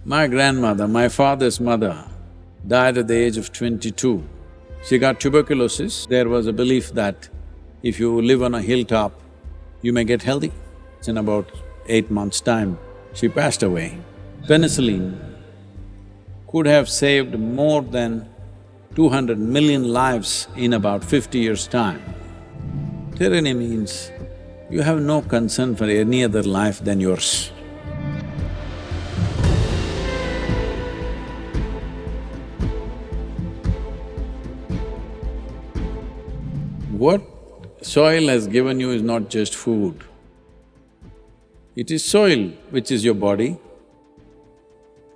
My grandmother, my father's mother, died at the age of 22. She got tuberculosis. There was a belief that if you live on a hilltop, you may get healthy. In about 8 months' time, she passed away. Penicillin could have saved more than 200 million lives in about 50 years' time. Tyranny means you have no concern for any other life than yours. What soil has given you is not just food. It is soil which is your body.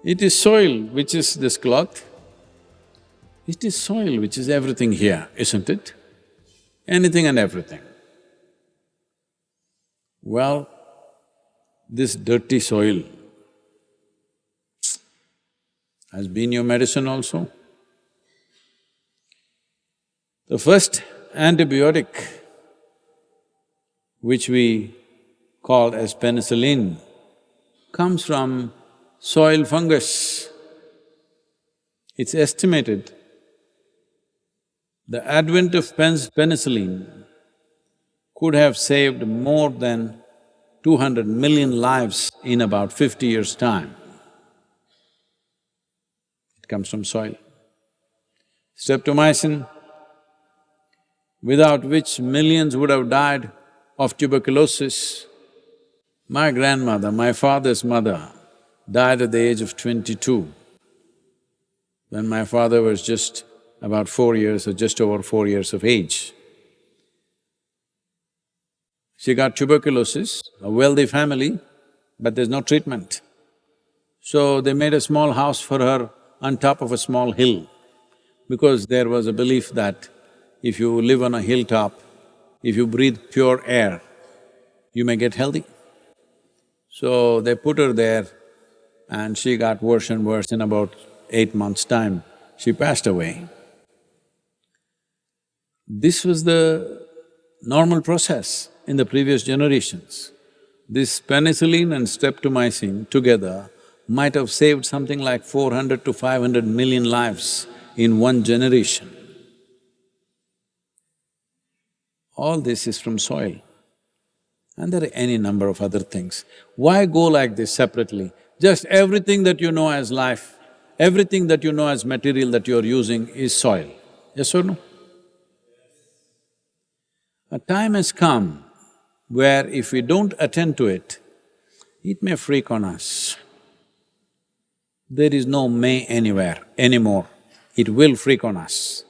It is soil which is this cloth. It is soil which is everything here, isn't it? Anything and everything. Well, this dirty soil has been your medicine also. The first antibiotic, which we call as penicillin, comes from soil fungus. It's estimated the advent of penicillin could have saved more than 200 million lives in about 50 years' time. It comes from soil. Streptomycin, without which millions would have died of tuberculosis. My grandmother, my father's mother, died at the age of 22, when my father was just about 4 years or just over 4 years of age. She got tuberculosis, a wealthy family, but there's no treatment. So they made a small house for her on top of a small hill, because there was a belief that if you live on a hilltop, if you breathe pure air, you may get healthy. So they put her there and she got worse and worse. In about 8 months' time, she passed away. This was the normal process in the previous generations. This penicillin and streptomycin together might have saved something like 400 to 500 million lives in one generation. All this is from soil. And there are any number of other things. Why go like this separately? Just everything that you know as life, everything that you know as material that you're using is soil. Yes or no? A time has come where if we don't attend to it, it may freak on us. There is no may anywhere anymore, it will freak on us.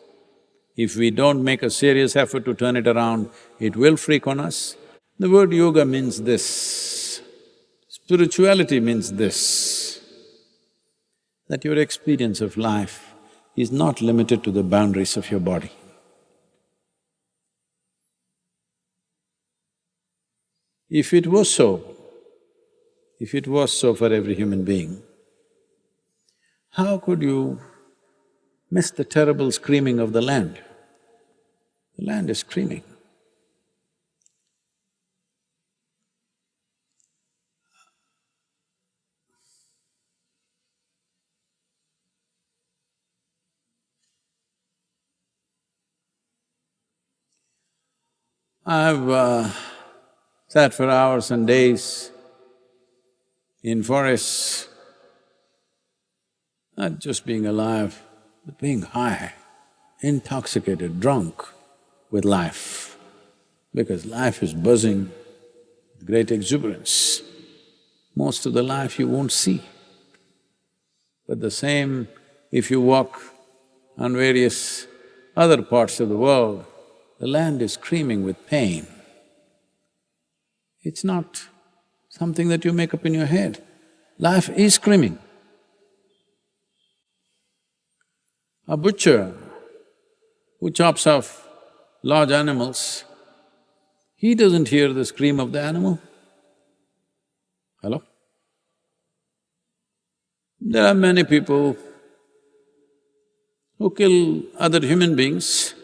If we don't make a serious effort to turn it around, it will freak on us. The word yoga means this, spirituality means this, that your experience of life is not limited to the boundaries of your body. If it was so for every human being, how could you miss the terrible screaming of the land? The land is screaming. I've sat for hours and days in forests, not just being alive, but being high, intoxicated, drunk with life, because life is buzzing with great exuberance. Most of the life you won't see. But the same, if you walk on various other parts of the world, the land is screaming with pain. It's not something that you make up in your head. Life is screaming. A butcher who chops off large animals, he doesn't hear the scream of the animal. Hello? There are many people who kill other human beings,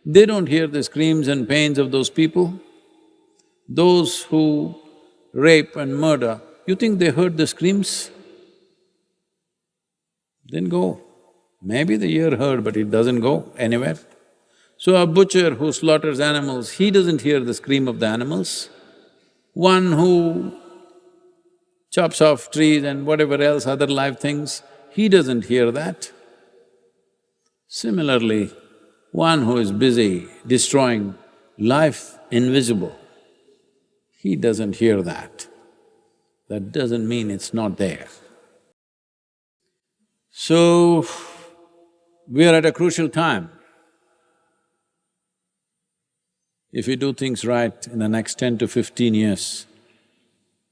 they don't hear the screams and pains of those people. Those who rape and murder, you think they heard the screams? Then go. Maybe the ear heard, but it doesn't go anywhere. So a butcher who slaughters animals, he doesn't hear the scream of the animals. One who chops off trees and whatever else, other live things, he doesn't hear that. Similarly, one who is busy destroying life invisible, he doesn't hear that. That doesn't mean it's not there. So, we are at a crucial time. If you do things right in the next 10 to 15 years,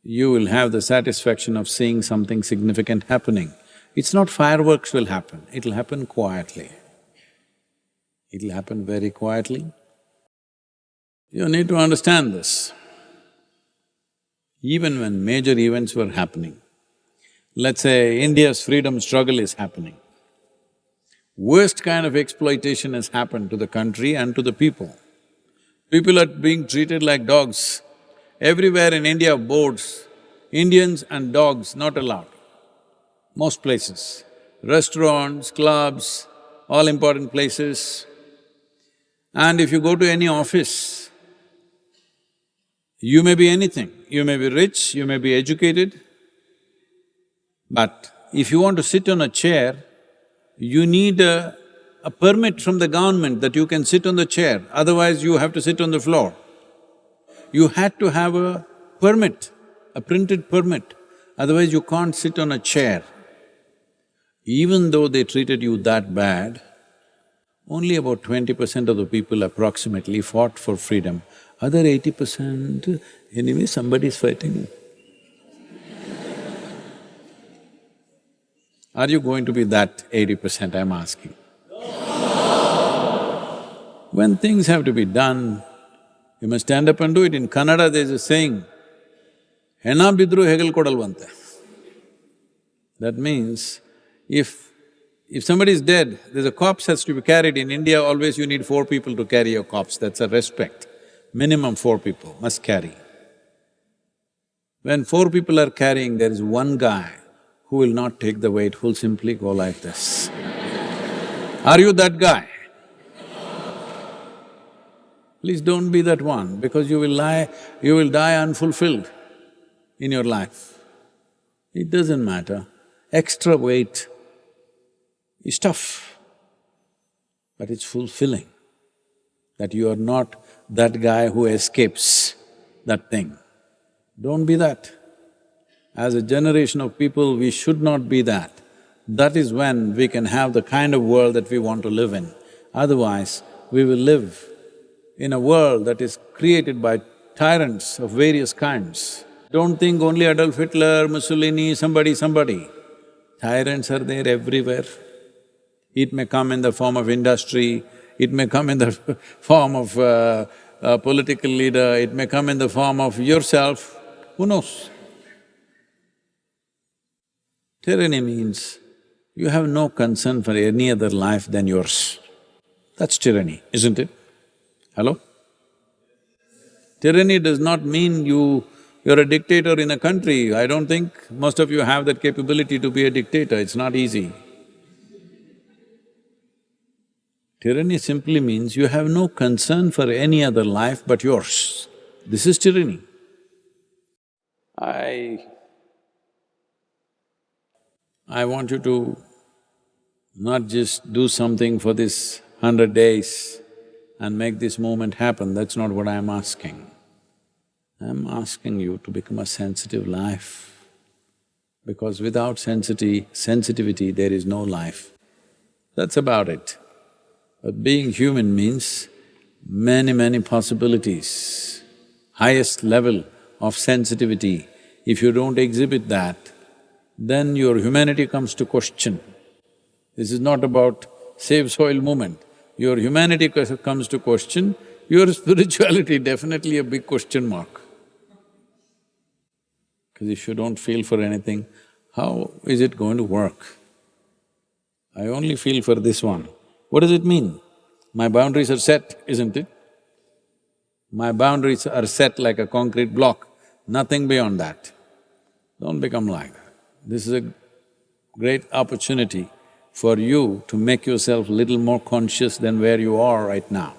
you will have the satisfaction of seeing something significant happening. It's not fireworks will happen, it'll happen quietly. It'll happen very quietly. You need to understand this. Even when major events were happening, let's say India's freedom struggle is happening, worst kind of exploitation has happened to the country and to the people. People are being treated like dogs. Everywhere in India, boards, Indians and dogs not allowed, most places. Restaurants, clubs, all important places. And if you go to any office, you may be anything, you may be rich, you may be educated, but if you want to sit on a chair, you need a permit from the government that you can sit on the chair, otherwise you have to sit on the floor. You had to have a permit, a printed permit, otherwise you can't sit on a chair. Even though they treated you that bad, only about 20% of the people approximately fought for freedom. Other 80%, anyway somebody's fighting. Are you going to be that 80%, I'm asking? When things have to be done, you must stand up and do it. In Kannada there's a saying, "Hena bidru hegel kodalvante." That means, if somebody is dead, there's a corpse has to be carried. In India, always you need 4 people to carry your corpse, that's a respect. Minimum 4 people must carry. When 4 people are carrying, there is one guy who will not take the weight, who'll simply go like this. Are you that guy? Please don't be that one, because you will die unfulfilled in your life. It doesn't matter. Extra weight is tough, but it's fulfilling that you are not that guy who escapes that thing. Don't be that. As a generation of people, we should not be that. That is when we can have the kind of world that we want to live in. Otherwise, we will live in a world that is created by tyrants of various kinds. Don't think only Adolf Hitler, Mussolini, somebody. Tyrants are there everywhere. It may come in the form of industry, it may come in the form of a political leader, it may come in the form of yourself, who knows? Tyranny means you have no concern for any other life than yours. That's tyranny, isn't it? Hello? Tyranny does not mean you're a dictator in a country. I don't think most of you have that capability to be a dictator, it's not easy. Tyranny simply means you have no concern for any other life but yours. This is tyranny. I want you to not just do something for this 100 days and make this moment happen, that's not what I'm asking. I'm asking you to become a sensitive life, because without sensitivity, there is no life. That's about it. But being human means many possibilities, highest level of sensitivity. If you don't exhibit that, then your humanity comes to question. This is not about save soil movement. Your humanity comes to question, your spirituality definitely a big question mark. Because if you don't feel for anything, how is it going to work? I only feel for this one. What does it mean? My boundaries are set, isn't it? My boundaries are set like a concrete block, nothing beyond that. Don't become like that. This is a great opportunity for you to make yourself little more conscious than where you are right now.